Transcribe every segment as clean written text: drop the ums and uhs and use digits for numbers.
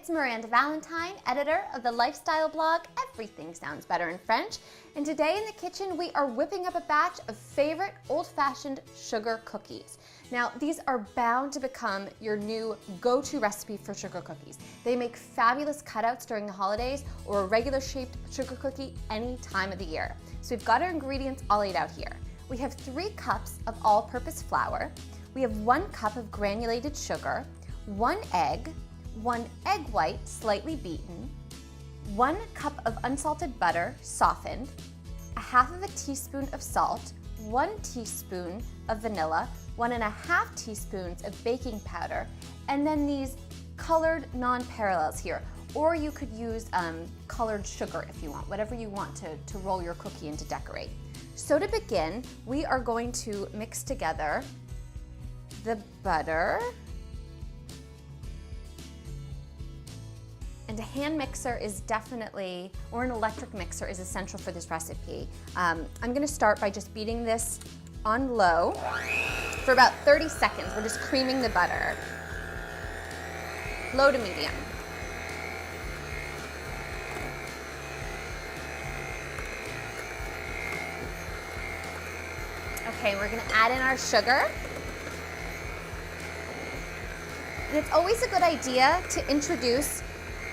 It's Miranda Valentine, editor of the lifestyle blog Everything Sounds Better in French, and today in the kitchen we are whipping up a batch of favorite old-fashioned sugar cookies. Now, these are bound to become your new go-to recipe for sugar cookies. They make fabulous cutouts during the holidays or a regular shaped sugar cookie any time of the year. So we've got our ingredients all laid out here. We have 3 cups of all-purpose flour. We have 1 cup of granulated sugar, 1 egg, 1 egg white slightly beaten, 1 cup of unsalted butter softened, 1/2 teaspoon of salt, 1 teaspoon of vanilla, 1½ teaspoons of baking powder, and then these colored non-parallels here. Or you could use colored sugar if you want, whatever you want to roll your cookie in to decorate. So to begin, we are going to mix together the butter, and a hand mixer is definitely, or an electric mixer is essential for this recipe. I'm gonna start by just beating this on low for about 30 seconds. We're just creaming the butter. Low to medium. Okay, we're gonna add in our sugar. And it's always a good idea to introduce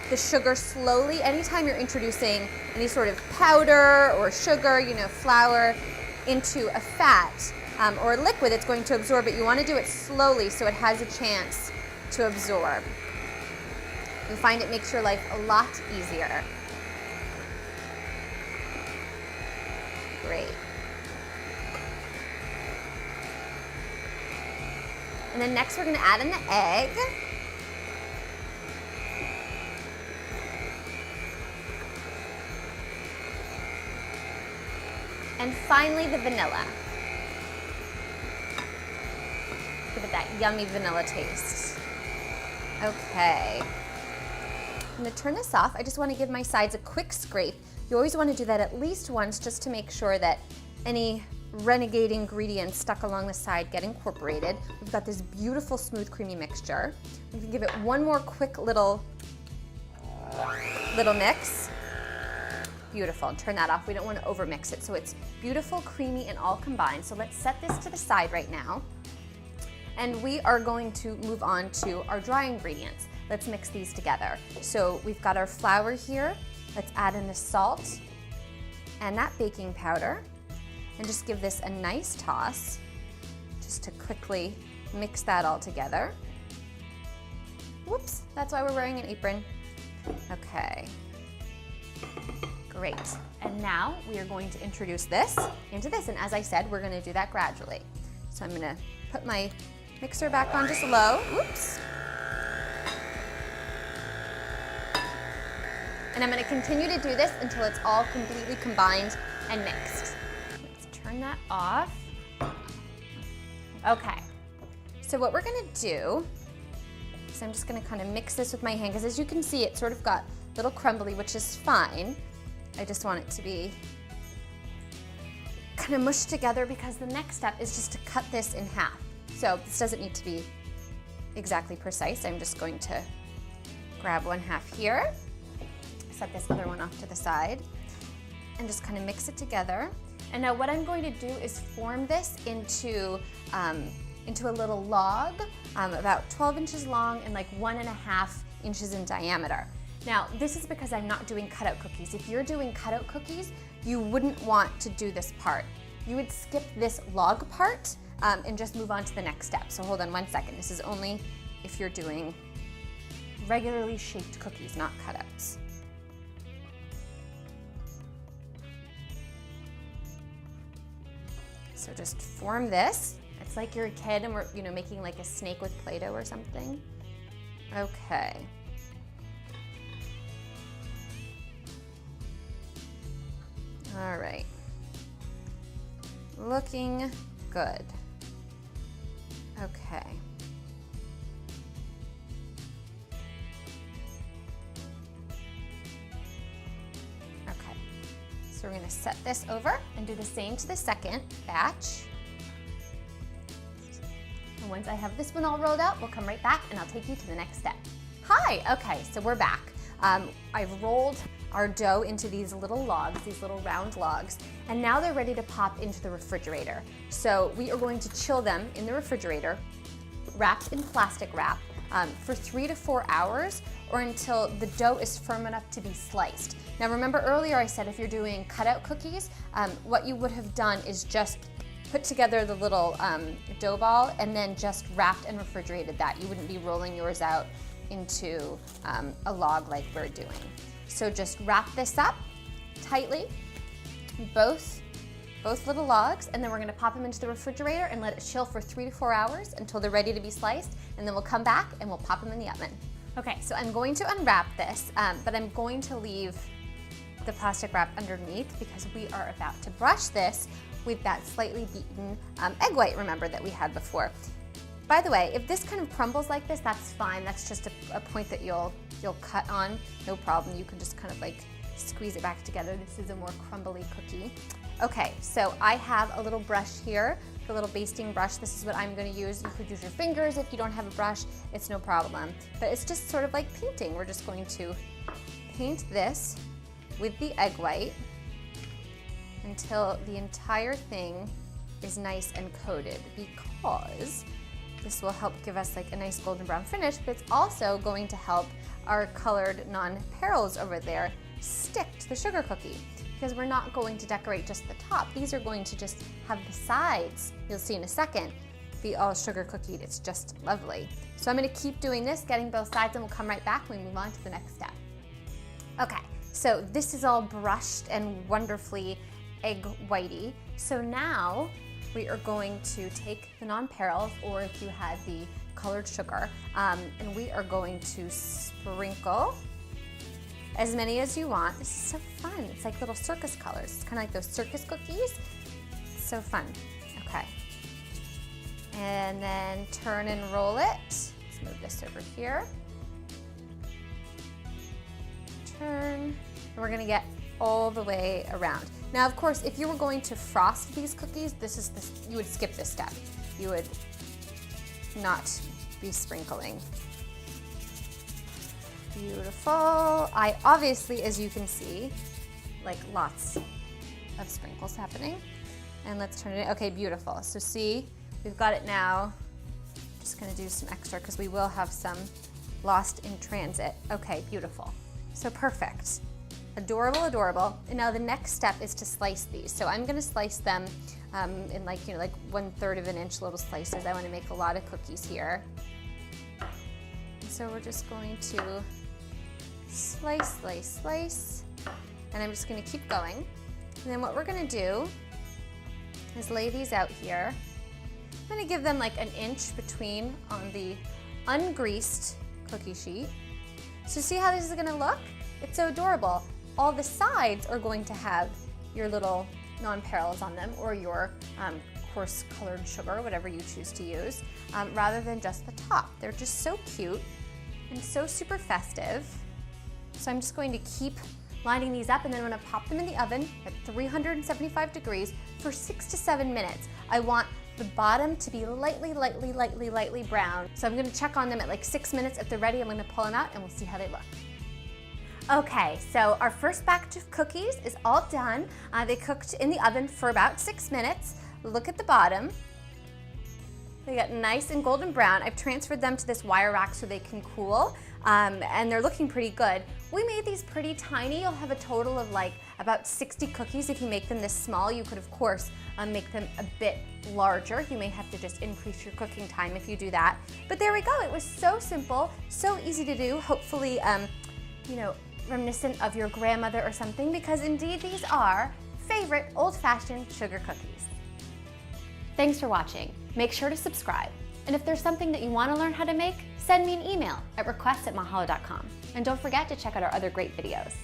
the sugar slowly. Anytime you're introducing any sort of powder or sugar, flour, into a fat or a liquid that's going to absorb it, you want to do it slowly so it has a chance to absorb. You'll find it makes your life a lot easier. Great. And then next we're going to add in the egg. And finally the vanilla. Give it that yummy vanilla taste. Okay. I'm going to turn this off. I just want to give my sides a quick scrape. You always want to do that at least once just to make sure that any renegade ingredients stuck along the side get incorporated. We've got this beautiful smooth creamy mixture. We can give it one more quick little mix. Beautiful, and turn that off. We don't want to overmix it, so it's beautiful, creamy, and all combined. So let's set this to the side right now. And we are going to move on to our dry ingredients. Let's mix these together. So we've got our flour here. Let's add in the salt and that baking powder. And just give this a nice toss, just to quickly mix that all together. Whoops, that's why we're wearing an apron. Okay, great. And now we are going to introduce this into this, and as I said, we're gonna do that gradually. So I'm gonna put my mixer back on just low, whoops. And I'm gonna continue to do this until it's all completely combined and mixed. Turn that off. Okay, so what we're gonna do is I'm just gonna kind of mix this with my hand, because as you can see, it sort of got a little crumbly, which is fine. I just want it to be kind of mushed together, because the next step is just to cut this in half. So this doesn't need to be exactly precise. I'm just going to grab 1/2 here, set this other one off to the side, and just kind of mix it together. And now what I'm going to do is form this into a little log, about 12 inches long and like 1½ inches in diameter. Now, this is because I'm not doing cutout cookies. If you're doing cutout cookies, you wouldn't want to do this part. You would skip this log part and just move on to the next step. So hold on 1 second. This is only if you're doing regularly shaped cookies, not cutouts. So just form this. It's like you're a kid and we're making like a snake with Play-Doh or something. Okay. All right. Looking good. Okay. So we're going to set this over and do the same to the second batch. And once I have this one all rolled out, we'll come right back and I'll take you to the next step. Hi, okay, so we're back. I've rolled our dough into these little logs, these little round logs, and now they're ready to pop into the refrigerator. So we are going to chill them in the refrigerator, wrapped in plastic wrap, for 3 to 4 hours, or until the dough is firm enough to be sliced. Now remember earlier I said if you're doing cutout cookies, what you would have done is just put together the little dough ball and then just wrapped and refrigerated that. You wouldn't be rolling yours out into a log like we're doing. So just wrap this up tightly, both little logs, and then we're gonna pop them into the refrigerator and let it chill for 3 to 4 hours until they're ready to be sliced, and then we'll come back and we'll pop them in the oven. Okay, so I'm going to unwrap this, but I'm going to leave the plastic wrap underneath because we are about to brush this with that slightly beaten egg white, remember, that we had before. By the way, if this kind of crumbles like this, that's fine. That's just a point that you'll cut on, no problem. You can just kind of like squeeze it back together. This is a more crumbly cookie. Okay, so I have a little brush here, a little basting brush. This is what I'm gonna use. You could use your fingers if you don't have a brush, it's no problem. But it's just sort of like painting. We're just going to paint this with the egg white until the entire thing is nice and coated, because this will help give us like a nice golden brown finish, but it's also going to help our colored non-perils over there stick to the sugar cookie, because we're not going to decorate just the top. These are going to just have the sides, you'll see in a second, be all sugar cookied. It's just lovely. So I'm gonna keep doing this, getting both sides, and we'll come right back when we move on to the next step. Okay, so this is all brushed and wonderfully egg whitey. So now we are going to take the non-perils, or if you had the colored sugar, and we are going to sprinkle as many as you want. This is so fun. It's like little circus colors. It's kind of like those circus cookies. It's so fun. Okay. And then turn and roll it. Let's move this over here. Turn. And we're gonna get all the way around. Now, of course, if you were going to frost these cookies, you would skip this step. You would not be sprinkling. Beautiful. I obviously, as you can see, like lots of sprinkles happening. And let's turn it in. Okay, beautiful. So see, we've got it now. Just gonna do some extra because we will have some lost in transit. Okay, beautiful. So perfect. Adorable, adorable. And now the next step is to slice these. So I'm gonna slice them in like 1/3 of an inch little slices. I wanna make a lot of cookies here. So we're just going to slice, slice, slice. And I'm just gonna keep going. And then what we're gonna do is lay these out here. I'm gonna give them like an inch between on the ungreased cookie sheet. So see how this is gonna look? It's so adorable. All the sides are going to have your little non-perils on them, or your coarse colored sugar, whatever you choose to use, rather than just the top. They're just so cute and so super festive. So I'm just going to keep lining these up, and then I'm gonna pop them in the oven at 375 degrees for 6 to 7 minutes. I want the bottom to be lightly, lightly, lightly, lightly brown. So I'm gonna check on them at like 6 minutes. If they're ready, I'm gonna pull them out and we'll see how they look. Okay, so our first batch of cookies is all done. They cooked in the oven for about 6 minutes. Look at the bottom. They got nice and golden brown. I've transferred them to this wire rack so they can cool, and they're looking pretty good. We made these pretty tiny. You'll have a total of like about 60 cookies if you make them this small. You could, of course, make them a bit larger. You may have to just increase your cooking time if you do that. But there we go. It was so simple, so easy to do. Hopefully, reminiscent of your grandmother or something, because indeed these are favorite old-fashioned sugar cookies. Thanks for watching. Make sure to subscribe. And if there's something that you want to learn how to make, send me an email at requests@mahalo.com. And don't forget to check out our other great videos.